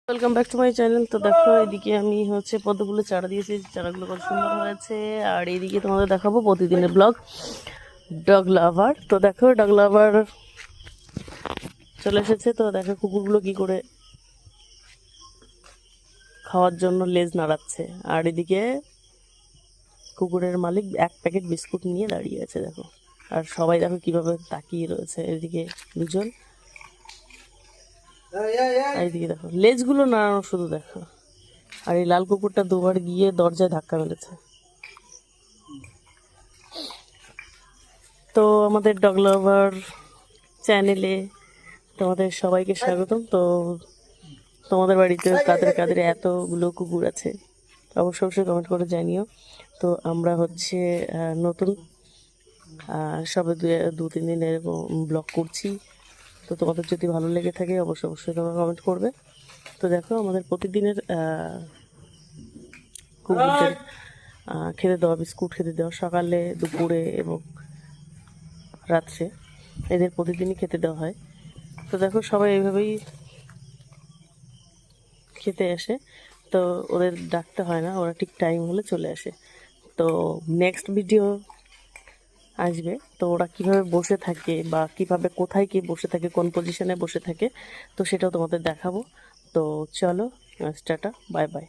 Welcome back to my channel. তো দেখো এদিকে আমি পদ্মফুলের চারা দিয়েছি, চারাগুলো কত সুন্দর হয়েছে। আর এইদিকে তোমাদের দেখাবো প্রতিদিনের ব্লগ ডগ লাভার। তো দেখো ডগ লাভার চলে এসেছে। তো দেখো কুকুরগুলো কি করে খাওয়ার জন্য লেজ নাড়াচ্ছে। আর এদিকে কুকুরের মালিক এক প্যাকেট বিস্কুট নিয়ে দাঁড়িয়ে আছে দেখো। আর সবাই দেখো কিভাবে তাকিয়ে রয়েছে এদিকে দুজন। আর এদিকে দেখো লেজগুলো নাড়ানো শুধু দেখো। আর এই লাল কুকুরটা দুবার গিয়ে দরজায় ধাক্কা মেরেছে। তো আমাদের ডগ লাভার চ্যানেলে তোমাদের সবাইকে স্বাগতম। তো তোমাদের বাড়িতে কাদের কাদের এতগুলো কুকুর আছে অবশ্যই অবশ্যই কমেন্ট করে জানিও। তো আমরা নতুন সবে দু তিন দিন এরকম ব্লগ করছি। তো তোমাদের যদি ভালো লেগে থাকে অবশ্যই অবশ্যই তোমরা কমেন্ট করবে। তো দেখো আমাদের প্রতিদিনের কুকুরদের খেতে দেওয়া, বিস্কুট খেতে দেওয়া সকালে, দুপুরে এবং রাত্রে, এদের প্রতিদিনই খেতে দেওয়া হয়। তো দেখো সবাই এইভাবেই খেতে আসে। তো ওদের ডাকতে হয় না, ওরা ঠিক টাইম হলে চলে আসে। তো নেক্সট ভিডিও আসবে। তো ওরা কিভাবে বসে থাকে বা কিভাবে কোথায় কি বসে থাকে, কোন পজিশনে বসে থাকে, তো সেটাও তোমাদের দেখাবো। তো চলো, টাটা, বাই বাই।